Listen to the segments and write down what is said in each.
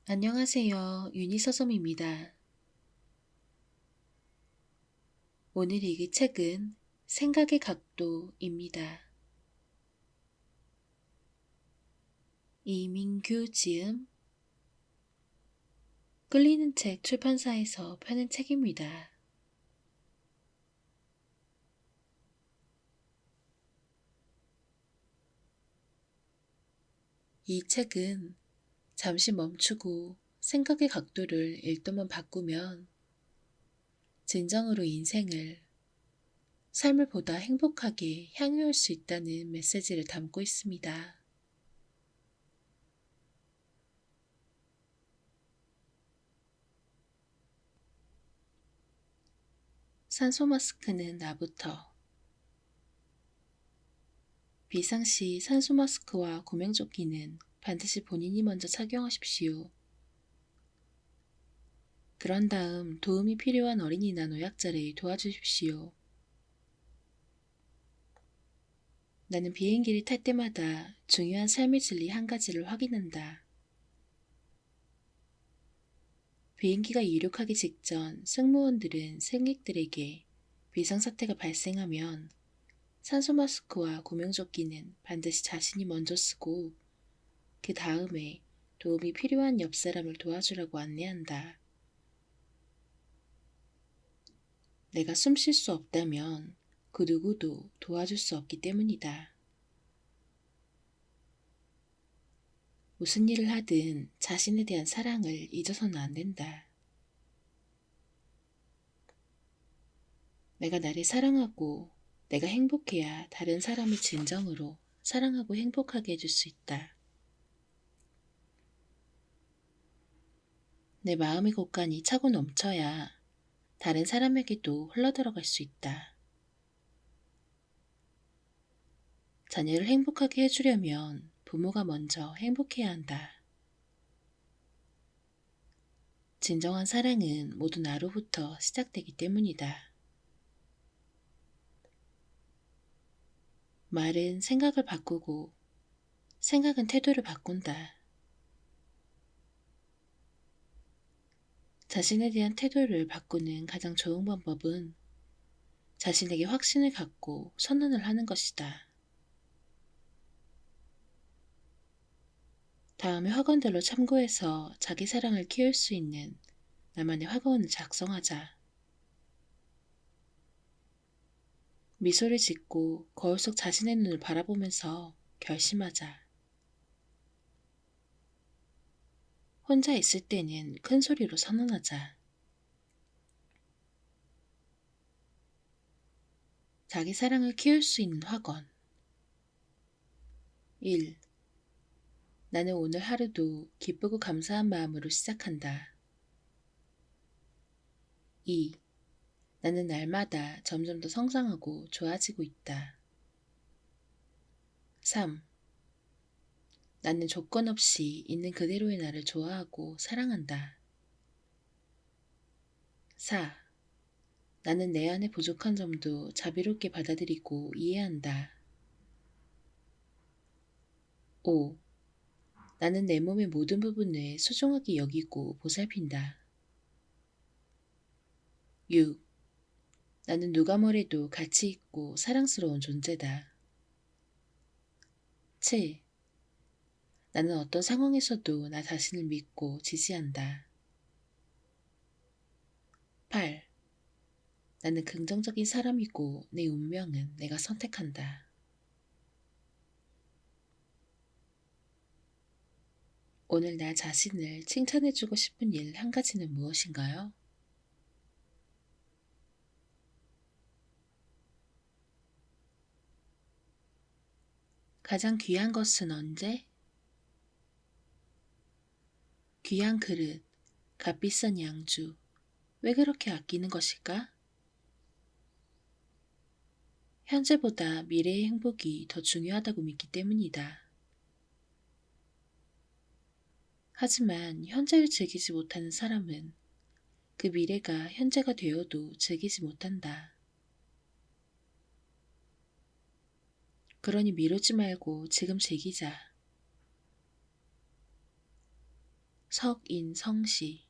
안녕하세요. 유니서점입니다. 오늘 읽을 책은 생각의 각도입니다. 이민규 지음, 끌리는 책 출판사에서 펴낸 책입니다. 이 책은 잠시 멈추고 생각의 각도를 1도만 바꾸면 진정으로 인생을, 삶을 보다 행복하게 향유할 수 있다는 메시지를 담고 있습니다. 산소 마스크는 나부터. 비상시 산소 마스크와 구명조끼는 반드시 본인이 먼저 착용하십시오. 그런 다음 도움이 필요한 어린이나 노약자를 도와주십시오. 나는 비행기를 탈 때마다 중요한 삶의 진리 한 가지를 확인한다. 비행기가 이륙하기 직전 승무원들은 승객들에게 비상사태가 발생하면 산소 마스크와 구명조끼는 반드시 자신이 먼저 쓰고 그 다음에 도움이 필요한 옆 사람을 도와주라고 안내한다. 내가 숨 쉴 수 없다면 그 누구도 도와줄 수 없기 때문이다. 무슨 일을 하든 자신에 대한 사랑을 잊어서는 안 된다. 내가 나를 사랑하고 내가 행복해야 다른 사람을 진정으로 사랑하고 행복하게 해줄 수 있다. 내 마음의 곳간이 차고 넘쳐야 다른 사람에게도 흘러들어갈 수 있다. 자녀를 행복하게 해주려면 부모가 먼저 행복해야 한다. 진정한 사랑은 모두 나로부터 시작되기 때문이다. 말은 생각을 바꾸고 생각은 태도를 바꾼다. 자신에 대한 태도를 바꾸는 가장 좋은 방법은 자신에게 확신을 갖고 선언을 하는 것이다. 다음에 학원들로 참고해서 자기 사랑을 키울 수 있는 나만의 학원을 작성하자. 미소를 짓고 거울 속 자신의 눈을 바라보면서 결심하자. 혼자 있을 때는 큰 소리로 선언하자. 자기 사랑을 키울 수 있는 학원. 1. 나는 오늘 하루도 기쁘고 감사한 마음으로 시작한다. 2. 나는 날마다 점점 더 성장하고 좋아지고 있다. 3. 나는 조건 없이 있는 그대로의 나를 좋아하고 사랑한다. 4. 나는 내 안에 부족한 점도 자비롭게 받아들이고 이해한다. 5. 나는 내 몸의 모든 부분을 소중하게 여기고 보살핀다. 6. 나는 누가 뭐래도 가치 있고 사랑스러운 존재다. 7. 나는 어떤 상황에서도 나 자신을 믿고 지지한다. 8. 나는 긍정적인 사람이고 내 운명은 내가 선택한다. 오늘 나 자신을 칭찬해주고 싶은 일 한 가지는 무엇인가요? 가장 귀한 것은 언제? 귀한 그릇, 값비싼 양주, 왜 그렇게 아끼는 것일까? 현재보다 미래의 행복이 더 중요하다고 믿기 때문이다. 하지만 현재를 즐기지 못하는 사람은 그 미래가 현재가 되어도 즐기지 못한다. 그러니 미루지 말고 지금 즐기자. 석인성시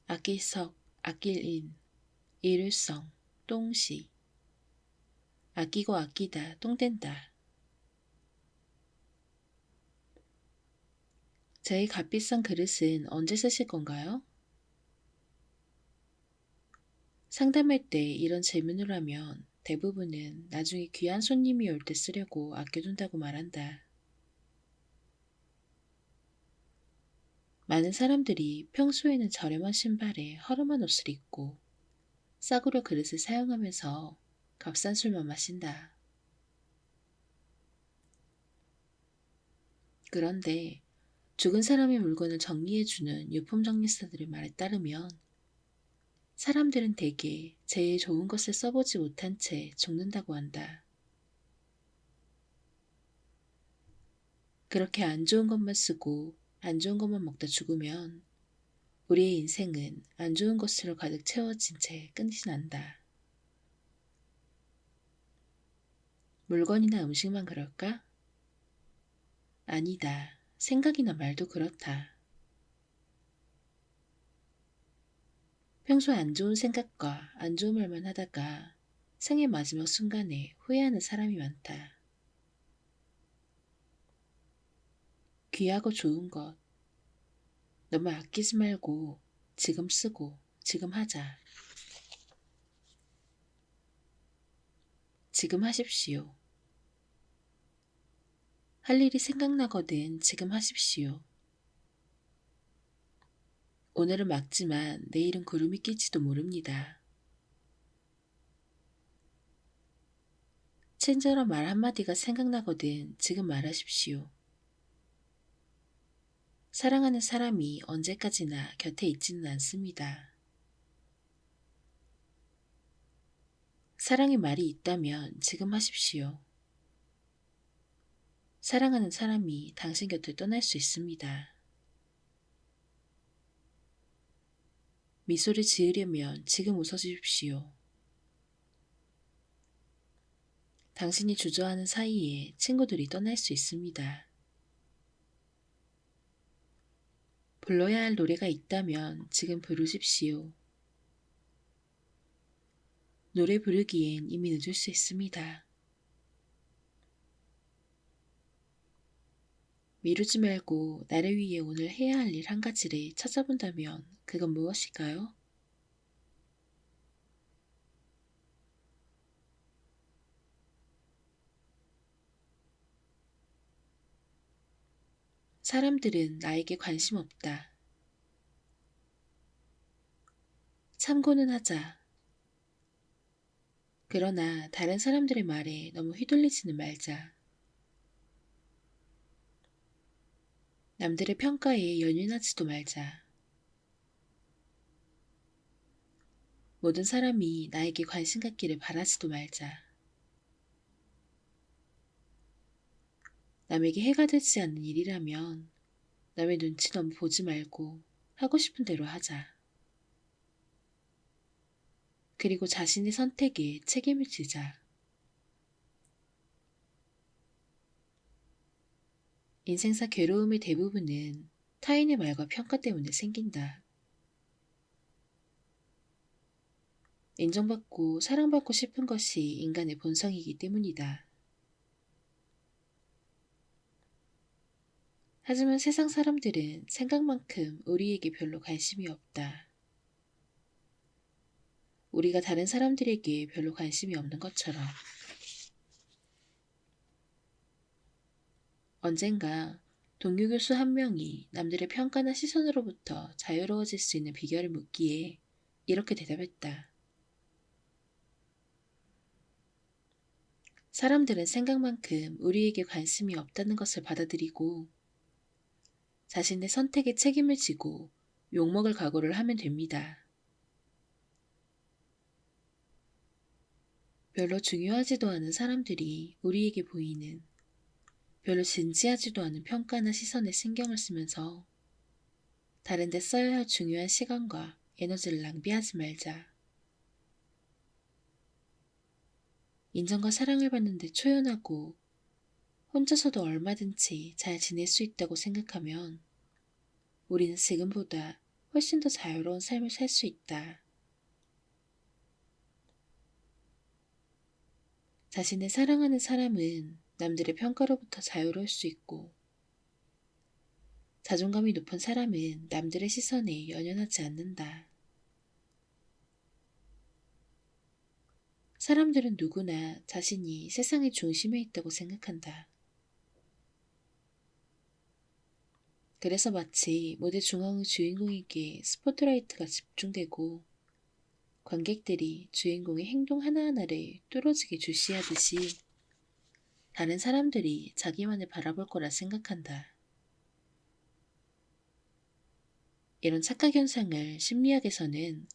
아낄석, 아낄인, 일일성, 똥시 아끼고 아끼다, 똥된다. 제 값비싼 그릇은 언제 쓰실 건가요? 상담할 때 이런 질문을 하면 대부분은 나중에 귀한 손님이 올 때 쓰려고 아껴둔다고 말한다. 많은 사람들이 평소에는 저렴한 신발에 허름한 옷을 입고 싸구려 그릇을 사용하면서 값싼 술만 마신다. 그런데 죽은 사람의 물건을 정리해주는 유품정리사들의 말에 따르면 사람들은 대개 제일 좋은 것을 써보지 못한 채 죽는다고 한다. 그렇게 안 좋은 것만 쓰고 안 좋은 것만 먹다 죽으면 우리의 인생은 안 좋은 것으로 가득 채워진 채 끝이 난다. 물건이나 음식만 그럴까? 아니다. 생각이나 말도 그렇다. 평소에 안 좋은 생각과 안 좋은 말만 하다가 생의 마지막 순간에 후회하는 사람이 많다. 귀하고 좋은 것, 너무 아끼지 말고 지금 쓰고 지금 하자. 지금 하십시오. 할 일이 생각나거든 지금 하십시오. 오늘은 맑지만 내일은 구름이 낄지도 모릅니다. 친절한 말 한마디가 생각나거든 지금 말하십시오. 사랑하는 사람이 언제까지나 곁에 있지는 않습니다. 사랑의 말이 있다면 지금 하십시오. 사랑하는 사람이 당신 곁을 떠날 수 있습니다. 미소를 지으려면 지금 웃어주십시오. 당신이 주저하는 사이에 친구들이 떠날 수 있습니다. 불러야 할 노래가 있다면 지금 부르십시오. 노래 부르기엔 이미 늦을 수 있습니다. 미루지 말고 나를 위해 오늘 해야 할 일 한 가지를 찾아본다면 그건 무엇일까요? 사람들은 나에게 관심 없다. 참고는 하자. 그러나 다른 사람들의 말에 너무 휘둘리지는 말자. 남들의 평가에 연연하지도 말자. 모든 사람이 나에게 관심 갖기를 바라지도 말자. 남에게 해가 되지 않는 일이라면 남의 눈치 너무 보지 말고 하고 싶은 대로 하자. 그리고 자신의 선택에 책임을 지자. 인생사 괴로움의 대부분은 타인의 말과 평가 때문에 생긴다. 인정받고 사랑받고 싶은 것이 인간의 본성이기 때문이다. 하지만 세상 사람들은 생각만큼 우리에게 별로 관심이 없다. 우리가 다른 사람들에게 별로 관심이 없는 것처럼. 언젠가 동료 교수 한 명이 남들의 평가나 시선으로부터 자유로워질 수 있는 비결을 묻기에 이렇게 대답했다. 사람들은 생각만큼 우리에게 관심이 없다는 것을 받아들이고 자신의 선택에 책임을 지고 욕먹을 각오를 하면 됩니다. 별로 중요하지도 않은 사람들이 우리에게 보이는 별로 진지하지도 않은 평가나 시선에 신경을 쓰면서 다른 데 써야 할 중요한 시간과 에너지를 낭비하지 말자. 인정과 사랑을 받는데 초연하고 혼자서도 얼마든지 잘 지낼 수 있다고 생각하면 우리는 지금보다 훨씬 더 자유로운 삶을 살 수 있다. 자신을 사랑하는 사람은 남들의 평가로부터 자유로울 수 있고, 자존감이 높은 사람은 남들의 시선에 연연하지 않는다. 사람들은 누구나 자신이 세상의 중심에 있다고 생각한다. 그래서 마치 무대 중앙의 주인공에게 스포트라이트가 집중되고 관객들이 주인공의 행동 하나하나를 뚫어지게 주시하듯이 다른 사람들이 자기만을 바라볼 거라 생각한다. 이런 착각 현상을 심리학에서는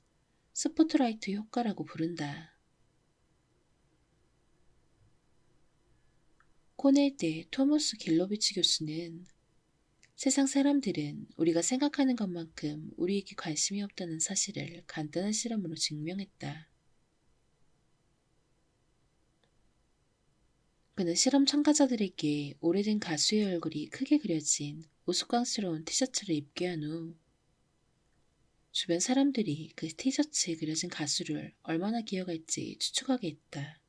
스포트라이트 효과라고 부른다. 코넬대 토머스 길로비치 교수는 세상 사람들은 우리가 생각하는 것만큼 우리에게 관심이 없다는 사실을 간단한 실험으로 증명했다. 그는 실험 참가자들에게 오래된 가수의 얼굴이 크게 그려진 우스꽝스러운 티셔츠를 입게 한 후 주변 사람들이 그 티셔츠에 그려진 가수를 얼마나 기억할지 추측하게 했다.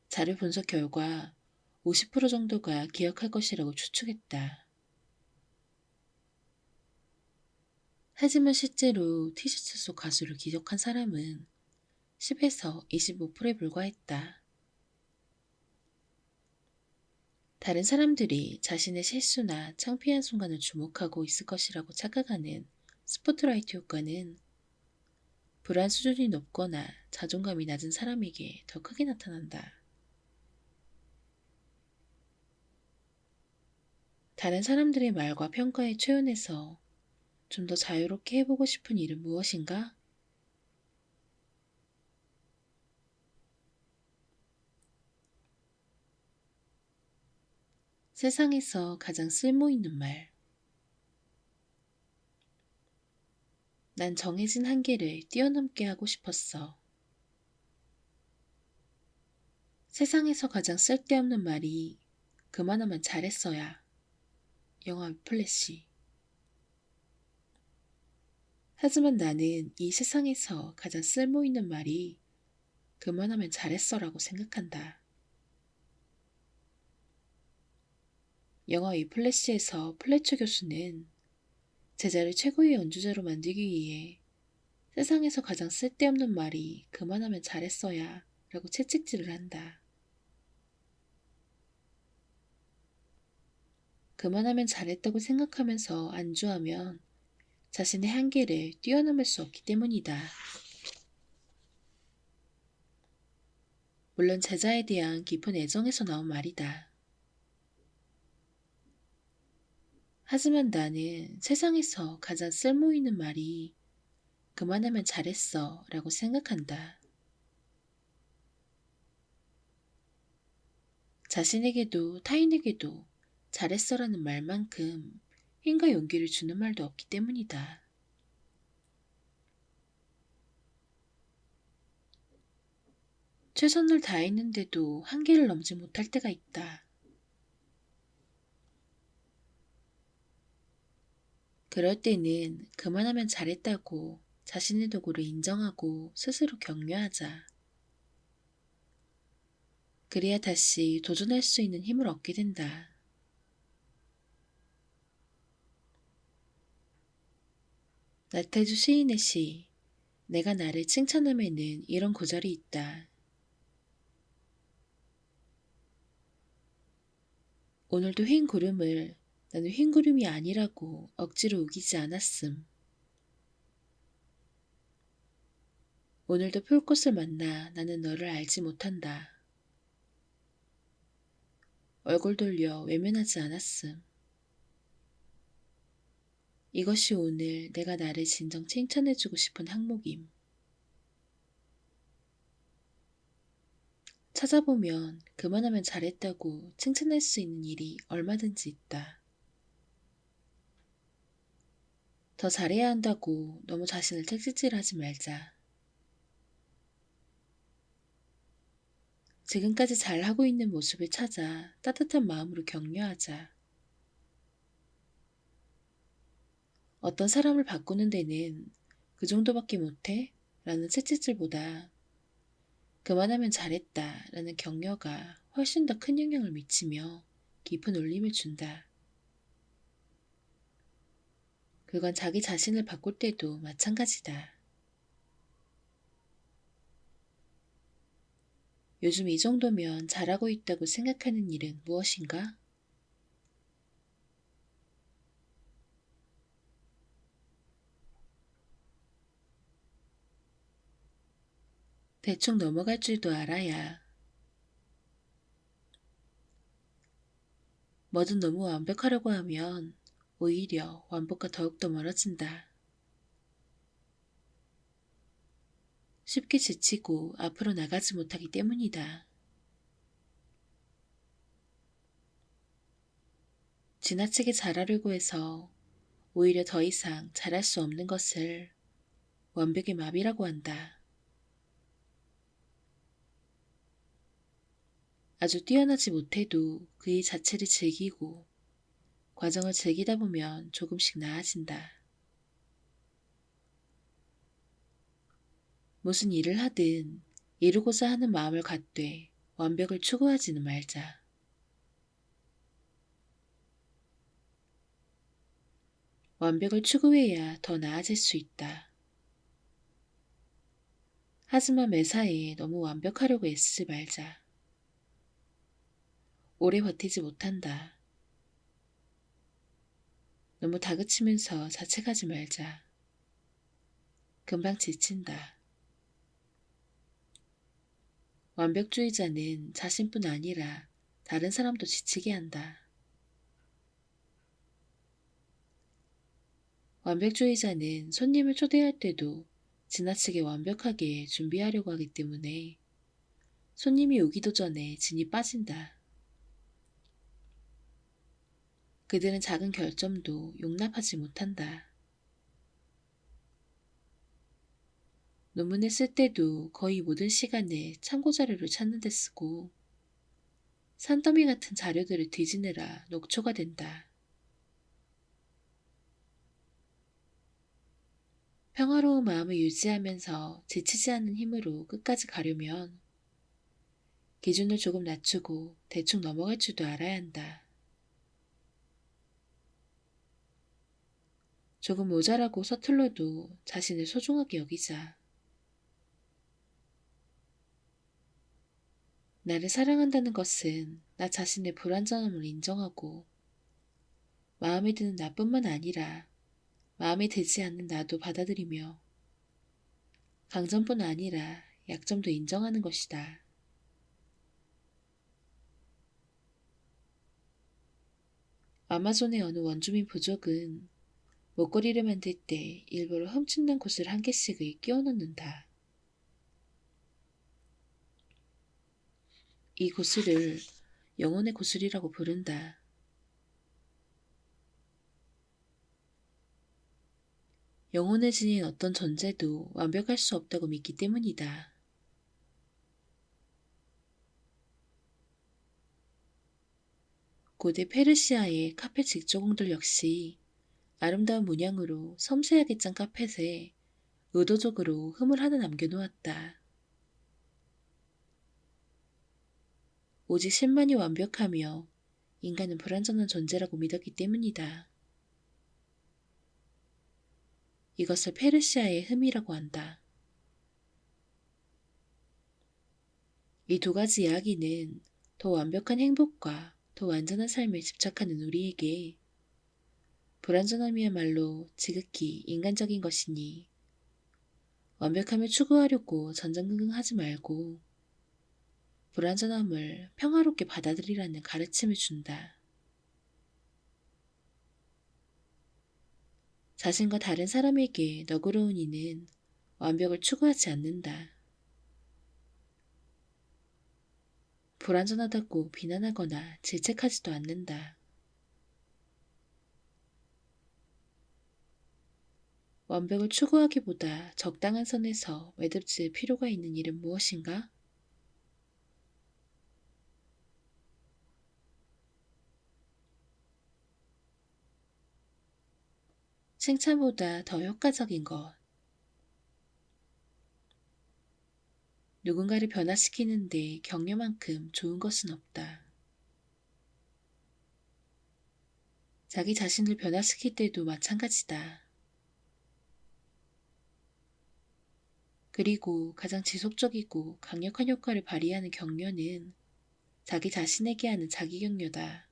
자료 분석 결과 50% 정도가 기억할 것이라고 추측했다. 하지만 실제로 티셔츠 속 가수를 기억한 사람은 10에서 25%에 불과했다. 다른 사람들이 자신의 실수나 창피한 순간을 주목하고 있을 것이라고 착각하는 스포트라이트 효과는 불안 수준이 높거나 자존감이 낮은 사람에게 더 크게 나타난다. 다른 사람들의 말과 평가에 초연해서 좀 더 자유롭게 해보고 싶은 일은 무엇인가? 세상에서 가장 쓸모있는 말. 난 정해진 한계를 뛰어넘게 하고 싶었어. 세상에서 가장 쓸데없는 말이 그만하면 잘했어야. 영화 위플래시. 하지만 나는 이 세상에서 가장 쓸모있는 말이 그만하면 잘했어라고 생각한다. 영화 위플래시에서 플래처 교수는 제자를 최고의 연주자로 만들기 위해 세상에서 가장 쓸데없는 말이 그만하면 잘했어야 라고 채찍질을 한다. 그만하면 잘했다고 생각하면서 안주하면 자신의 한계를 뛰어넘을 수 없기 때문이다. 물론 제자에 대한 깊은 애정에서 나온 말이다. 하지만 나는 세상에서 가장 쓸모있는 말이 그만하면 잘했어 라고 생각한다. 자신에게도 타인에게도 잘했어라는 말만큼 힘과 용기를 주는 말도 없기 때문이다. 최선을 다했는데도 한계를 넘지 못할 때가 있다. 그럴 때는 그만하면 잘했다고 자신의 도구를 인정하고 스스로 격려하자. 그래야 다시 도전할 수 있는 힘을 얻게 된다. 나태주 시인의 시, 내가 나를 칭찬함에는 이런 구절이 있다. 오늘도 흰 구름을 나는 흰 구름이 아니라고 억지로 우기지 않았음. 오늘도 풀꽃을 만나 나는 너를 알지 못한다. 얼굴 돌려 외면하지 않았음. 이것이 오늘 내가 나를 진정 칭찬해주고 싶은 항목임. 찾아보면 그만하면 잘했다고 칭찬할 수 있는 일이 얼마든지 있다. 더 잘해야 한다고 너무 자신을 채찍질하지 말자. 지금까지 잘하고 있는 모습을 찾아 따뜻한 마음으로 격려하자. 어떤 사람을 바꾸는 데는 그 정도밖에 못해? 라는 채찍질보다 그만하면 잘했다 라는 격려가 훨씬 더 큰 영향을 미치며 깊은 울림을 준다. 그건 자기 자신을 바꿀 때도 마찬가지다. 요즘 이 정도면 잘하고 있다고 생각하는 일은 무엇인가? 대충 넘어갈 줄도 알아야 뭐든 너무 완벽하려고 하면 오히려 완벽과 더욱더 멀어진다. 쉽게 지치고 앞으로 나가지 못하기 때문이다. 지나치게 잘하려고 해서 오히려 더 이상 잘할 수 없는 것을 완벽의 마비라고 한다. 아주 뛰어나지 못해도 그 일 자체를 즐기고 과정을 즐기다 보면 조금씩 나아진다. 무슨 일을 하든 이루고자 하는 마음을 갖되 완벽을 추구하지는 말자. 완벽을 추구해야 더 나아질 수 있다. 하지만 매사에 너무 완벽하려고 애쓰지 말자. 오래 버티지 못한다. 너무 다그치면서 자책하지 말자. 금방 지친다. 완벽주의자는 자신뿐 아니라 다른 사람도 지치게 한다. 완벽주의자는 손님을 초대할 때도 지나치게 완벽하게 준비하려고 하기 때문에 손님이 오기도 전에 진이 빠진다. 그들은 작은 결점도 용납하지 못한다. 논문을 쓸 때도 거의 모든 시간을 참고자료를 찾는 데 쓰고 산더미 같은 자료들을 뒤지느라 녹초가 된다. 평화로운 마음을 유지하면서 지치지 않는 힘으로 끝까지 가려면 기준을 조금 낮추고 대충 넘어갈 줄도 알아야 한다. 조금 모자라고 서툴러도 자신을 소중하게 여기자. 나를 사랑한다는 것은 나 자신의 불완전함을 인정하고 마음에 드는 나뿐만 아니라 마음에 들지 않는 나도 받아들이며 강점뿐 아니라 약점도 인정하는 것이다. 아마존의 어느 원주민 부족은 목걸이를 만들 때 일부러 흠집난 곳을 한 개씩을 끼워 넣는다. 이 구슬을 영혼의 구슬이라고 부른다. 영혼을 지닌 어떤 존재도 완벽할 수 없다고 믿기 때문이다. 고대 페르시아의 카펫 직조공들 역시 아름다운 문양으로 섬세하게 짠 카펫에 의도적으로 흠을 하나 남겨놓았다. 오직 신만이 완벽하며 인간은 불완전한 존재라고 믿었기 때문이다. 이것을 페르시아의 흠이라고 한다. 이 두 가지 이야기는 더 완벽한 행복과 더 완전한 삶에 집착하는 우리에게 불완전함이야말로 지극히 인간적인 것이니 완벽함을 추구하려고 전전긍긍하지 말고 불완전함을 평화롭게 받아들이라는 가르침을 준다. 자신과 다른 사람에게 너그러운 이는 완벽을 추구하지 않는다. 불완전하다고 비난하거나 질책하지도 않는다. 완벽을 추구하기보다 적당한 선에서 매듭질 필요가 있는 일은 무엇인가? 칭찬보다 더 효과적인 것. 누군가를 변화시키는데 격려만큼 좋은 것은 없다. 자기 자신을 변화시킬 때도 마찬가지다. 그리고 가장 지속적이고 강력한 효과를 발휘하는 격려는 자기 자신에게 하는 자기 격려다.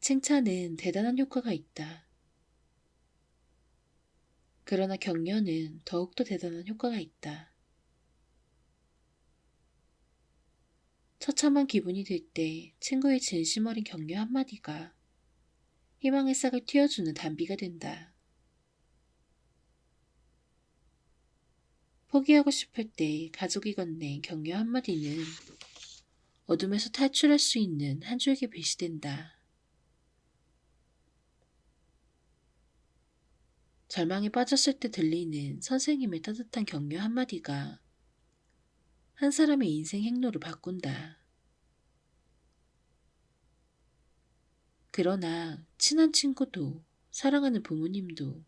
칭찬은 대단한 효과가 있다. 그러나 격려는 더욱더 대단한 효과가 있다. 처참한 기분이 들 때 친구의 진심 어린 격려 한마디가 희망의 싹을 틔워주는 단비가 된다. 포기하고 싶을 때 가족이 건넨 격려 한마디는 어둠에서 탈출할 수 있는 한 줄기 빛이 된다. 절망에 빠졌을 때 들리는 선생님의 따뜻한 격려 한마디가 한 사람의 인생 행로를 바꾼다. 그러나 친한 친구도, 사랑하는 부모님도,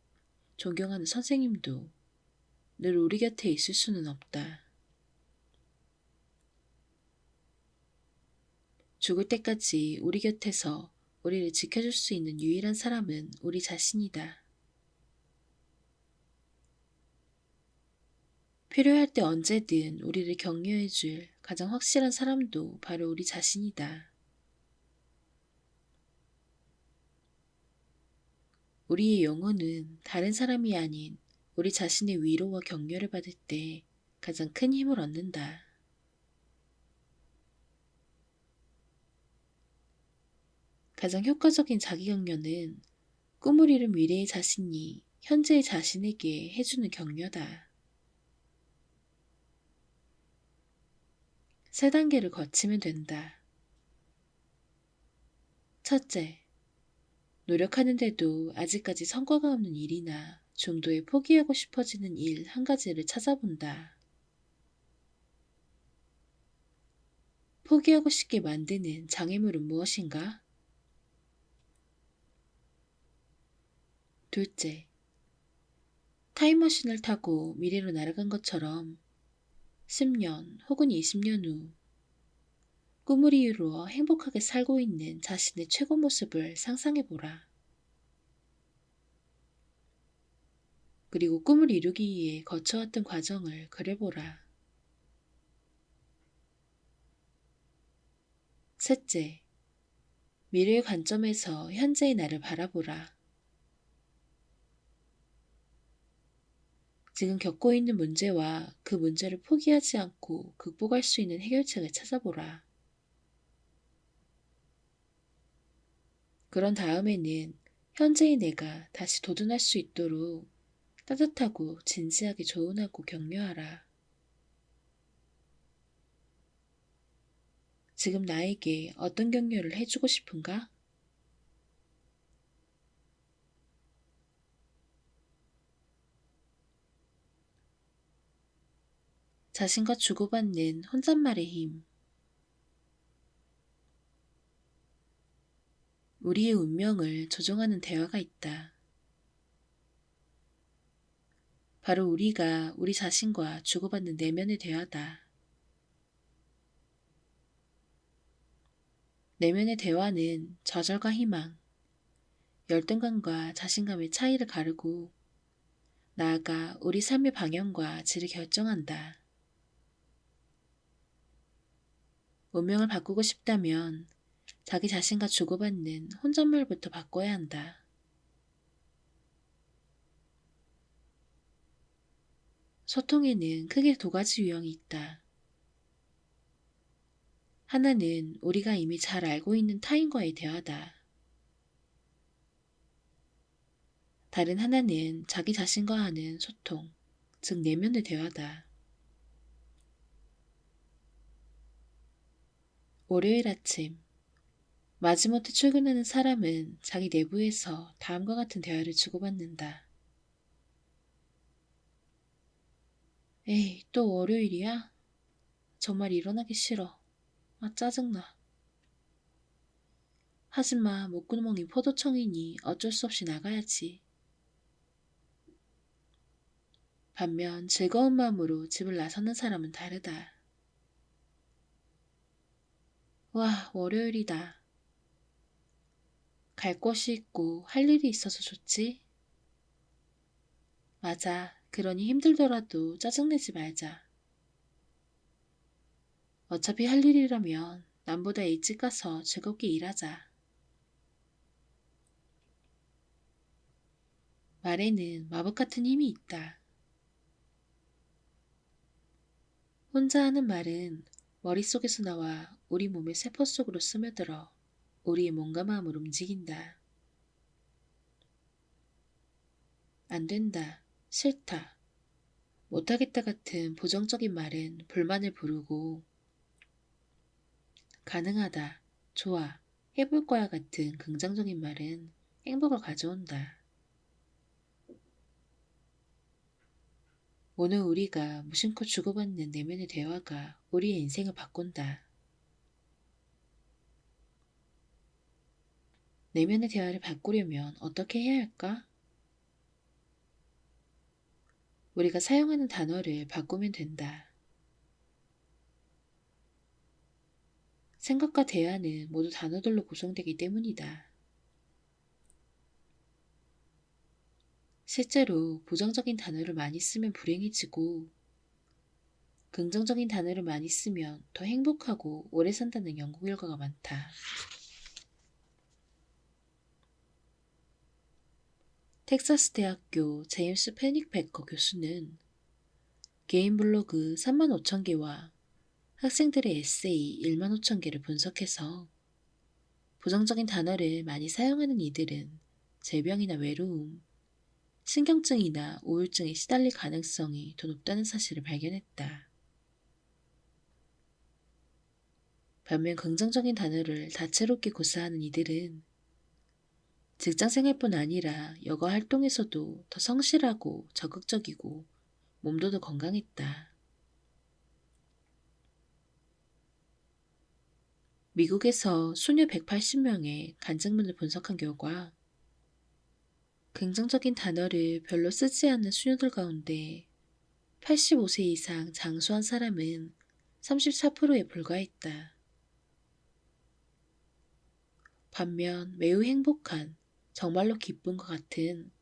존경하는 선생님도 늘 우리 곁에 있을 수는 없다. 죽을 때까지 우리 곁에서 우리를 지켜줄 수 있는 유일한 사람은 우리 자신이다. 필요할 때 언제든 우리를 격려해줄 가장 확실한 사람도 바로 우리 자신이다. 우리의 영혼은 다른 사람이 아닌 우리 자신의 위로와 격려를 받을 때 가장 큰 힘을 얻는다. 가장 효과적인 자기 격려는 꿈을 이룬 미래의 자신이 현재의 자신에게 해주는 격려다. 세 단계를 거치면 된다. 첫째, 노력하는데도 아직까지 성과가 없는 일이나 중도에 포기하고 싶어지는 일 한 가지를 찾아본다. 포기하고 싶게 만드는 장애물은 무엇인가? 둘째, 타임머신을 타고 미래로 날아간 것처럼 10년 혹은 20년 후 꿈을 이루어 행복하게 살고 있는 자신의 최고 모습을 상상해보라. 그리고 꿈을 이루기 위해 거쳐왔던 과정을 그려보라. 셋째, 미래의 관점에서 현재의 나를 바라보라. 지금 겪고 있는 문제와 그 문제를 포기하지 않고 극복할 수 있는 해결책을 찾아보라. 그런 다음에는 현재의 내가 다시 도전할 수 있도록 따뜻하고 진지하게 조언하고 격려하라. 지금 나에게 어떤 격려를 해주고 싶은가? 자신과 주고받는 혼잣말의 힘. 우리의 운명을 조종하는 대화가 있다. 바로 우리가 우리 자신과 주고받는 내면의 대화다. 내면의 대화는 좌절과 희망, 열등감과 자신감의 차이를 가르고 나아가 우리 삶의 방향과 질을 결정한다. 운명을 바꾸고 싶다면 자기 자신과 주고받는 혼잣말부터 바꿔야 한다. 소통에는 크게 두 가지 유형이 있다. 하나는 우리가 이미 잘 알고 있는 타인과의 대화다. 다른 하나는 자기 자신과 하는 소통, 즉 내면의 대화다. 월요일 아침, 마지못해 출근하는 사람은 자기 내부에서 다음과 같은 대화를 주고받는다. 에이, 또 월요일이야? 정말 일어나기 싫어. 아, 짜증나. 하지만 목구멍이 포도청이니 어쩔 수 없이 나가야지. 반면 즐거운 마음으로 집을 나서는 사람은 다르다. 와, 월요일이다. 갈 곳이 있고 할 일이 있어서 좋지? 맞아. 그러니 힘들더라도 짜증내지 말자. 어차피 할 일이라면 남보다 일찍 가서 즐겁게 일하자. 말에는 마법 같은 힘이 있다. 혼자 하는 말은 머릿속에서 나와 우리 몸의 세포 속으로 스며들어 우리의 몸과 마음을 움직인다. 안 된다, 싫다, 못하겠다 같은 부정적인 말은 불만을 부르고 가능하다, 좋아, 해볼 거야 같은 긍정적인 말은 행복을 가져온다. 오늘 우리가 무심코 주고받는 내면의 대화가 우리의 인생을 바꾼다. 내면의 대화를 바꾸려면 어떻게 해야 할까? 우리가 사용하는 단어를 바꾸면 된다. 생각과 대화는 모두 단어들로 구성되기 때문이다. 실제로 부정적인 단어를 많이 쓰면 불행해지고 긍정적인 단어를 많이 쓰면 더 행복하고 오래 산다는 연구 결과가 많다. 텍사스 대학교 제임스 페닉베커 교수는 개인 블로그 35,000개와 학생들의 에세이 15,000개를 분석해서 부정적인 단어를 많이 사용하는 이들은 질병이나 외로움, 신경증이나 우울증에 시달릴 가능성이 더 높다는 사실을 발견했다. 반면 긍정적인 단어를 다채롭게 구사하는 이들은 직장생활뿐 아니라 여가 활동에서도 더 성실하고 적극적이고 몸도 더 건강했다. 미국에서 수녀 180명의 간증문을 분석한 결과 긍정적인 단어를 별로 쓰지 않는 수녀들 가운데 85세 이상 장수한 사람은 34%에 불과했다. 반면 매우 행복한, 정말로 기쁜 것 같은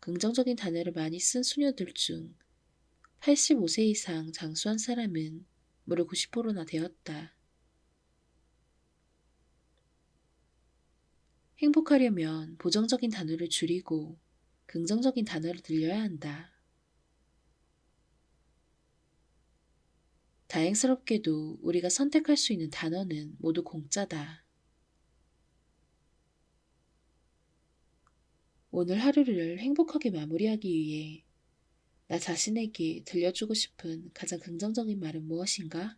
긍정적인 단어를 많이 쓴 수녀들 중 85세 이상 장수한 사람은 무려 90%나 되었다. 행복하려면 부정적인 단어를 줄이고 긍정적인 단어를 들려야 한다. 다행스럽게도 우리가 선택할 수 있는 단어는 모두 공짜다. 오늘 하루를 행복하게 마무리하기 위해 나 자신에게 들려주고 싶은 가장 긍정적인 말은 무엇인가?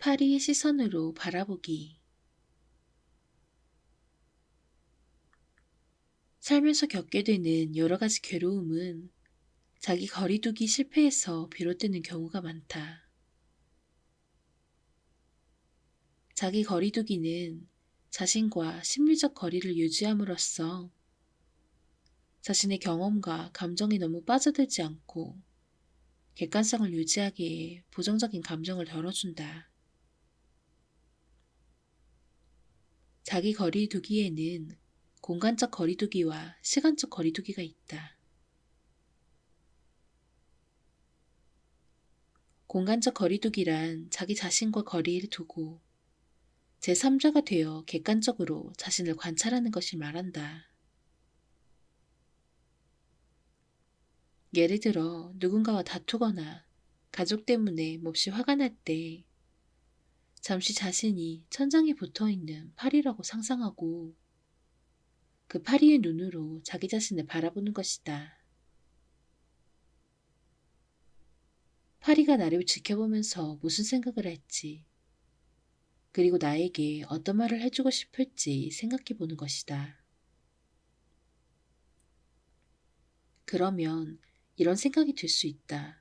파리의 시선으로 바라보기. 살면서 겪게 되는 여러 가지 괴로움은 자기 거리두기 실패에서 비롯되는 경우가 많다. 자기 거리두기는 자신과 심리적 거리를 유지함으로써 자신의 경험과 감정에 너무 빠져들지 않고 객관성을 유지하기에 부정적인 감정을 덜어준다. 자기 거리두기에는 공간적 거리두기와 시간적 거리두기가 있다. 공간적 거리두기란 자기 자신과 거리를 두고 제3자가 되어 객관적으로 자신을 관찰하는 것을 말한다. 예를 들어 누군가와 다투거나 가족 때문에 몹시 화가 날 때 잠시 자신이 천장에 붙어있는 파리라고 상상하고 그 파리의 눈으로 자기 자신을 바라보는 것이다. 파리가 나를 지켜보면서 무슨 생각을 할지, 그리고 나에게 어떤 말을 해주고 싶을지 생각해 보는 것이다. 그러면 이런 생각이 들 수 있다.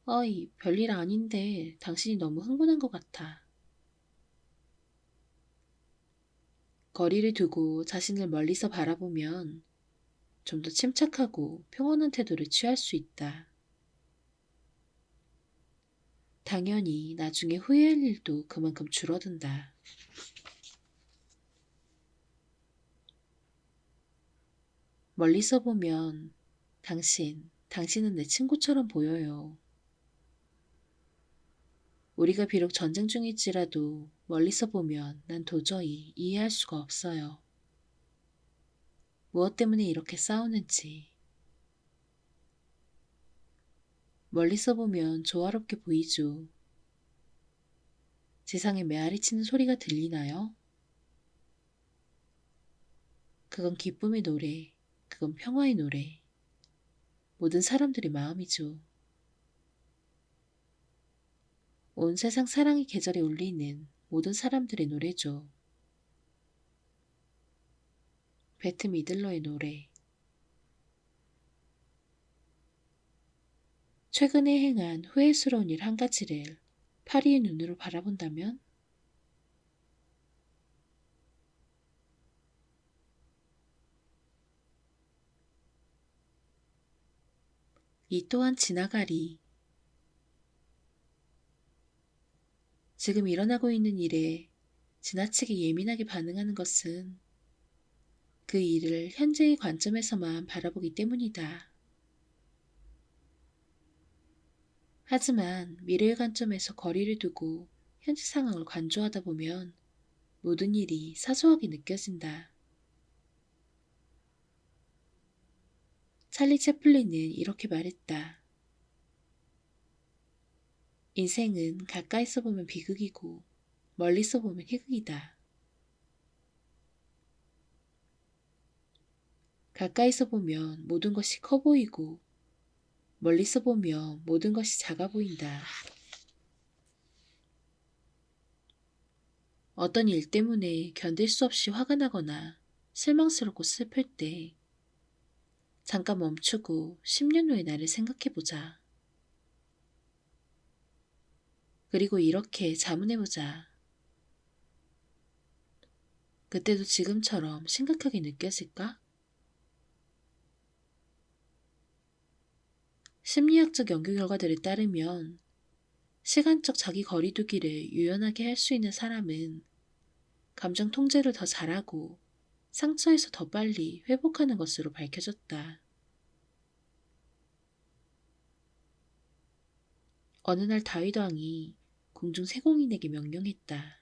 어이, 별일 아닌데 당신이 너무 흥분한 것 같아. 거리를 두고 자신을 멀리서 바라보면 좀 더 침착하고 평온한 태도를 취할 수 있다. 당연히 나중에 후회할 일도 그만큼 줄어든다. 멀리서 보면 당신은 내 친구처럼 보여요. 우리가 비록 전쟁 중일지라도 멀리서 보면 난 도저히 이해할 수가 없어요. 무엇 때문에 이렇게 싸우는지. 멀리서 보면 조화롭게 보이죠. 세상에 메아리 치는 소리가 들리나요? 그건 기쁨의 노래, 그건 평화의 노래. 모든 사람들의 마음이죠. 온 세상 사랑의 계절에 울리는 모든 사람들의 노래죠. 배트 미들러의 노래. 최근에 행한 후회스러운 일 한 가지를 파리의 눈으로 바라본다면? 이 또한 지나가리. 지금 일어나고 있는 일에 지나치게 예민하게 반응하는 것은 그 일을 현재의 관점에서만 바라보기 때문이다. 하지만 미래의 관점에서 거리를 두고 현재 상황을 관조하다 보면 모든 일이 사소하게 느껴진다. 찰리 채플린은 이렇게 말했다. 인생은 가까이서 보면 비극이고 멀리서 보면 희극이다. 가까이서 보면 모든 것이 커 보이고 멀리서 보면 모든 것이 작아 보인다. 어떤 일 때문에 견딜 수 없이 화가 나거나 실망스럽고 슬플 때 잠깐 멈추고 10년 후의 나를 생각해보자. 그리고 이렇게 자문해보자. 그때도 지금처럼 심각하게 느껴질까? 심리학적 연구 결과들에 따르면 시간적 자기 거리두기를 유연하게 할 수 있는 사람은 감정 통제를 더 잘하고 상처에서 더 빨리 회복하는 것으로 밝혀졌다. 어느 날 다윗 왕이 궁중 세공인에게 명령했다.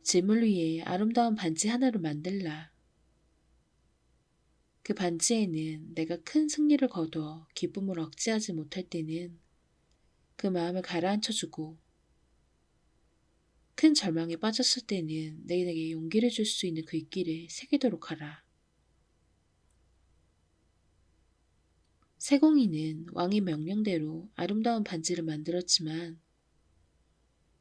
짐을 위해 아름다운 반지 하나를 만들라. 그 반지에는 내가 큰 승리를 거둬 기쁨을 억제하지 못할 때는 그 마음을 가라앉혀주고 큰 절망에 빠졌을 때는 내게 용기를 줄 수 있는 글귀를 새기도록 하라. 세공인은 왕의 명령대로 아름다운 반지를 만들었지만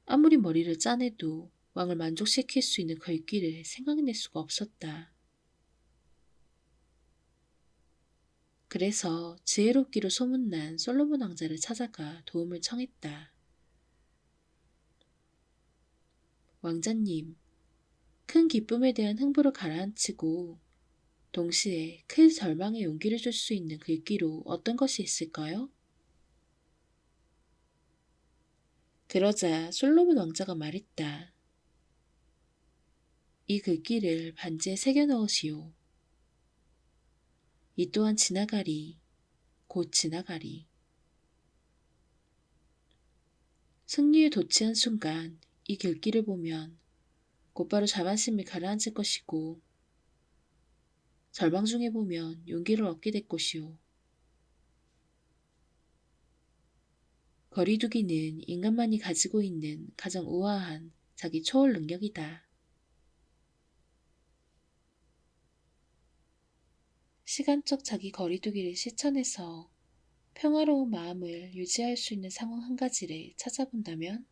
아무리 머리를 짜내도 왕을 만족시킬 수 있는 글귀를 생각낼 수가 없었다. 그래서 지혜롭기로 소문난 솔로몬 왕자를 찾아가 도움을 청했다. 왕자님, 큰 기쁨에 대한 흥부를 가라앉히고 동시에 큰 절망에 용기를 줄 수 있는 글귀로 어떤 것이 있을까요? 그러자 솔로몬 왕자가 말했다. 이 글귀를 반지에 새겨 넣으시오. 이 또한 지나가리, 곧 지나가리. 승리에 도취한 순간 이 글귀를 보면 곧바로 자만심이 가라앉을 것이고 절망 중에 보면 용기를 얻게 될 것이오. 거리두기는 인간만이 가지고 있는 가장 우아한 자기 초월 능력이다. 시간적 자기 거리두기를 실천해서 평화로운 마음을 유지할 수 있는 상황 한 가지를 찾아본다면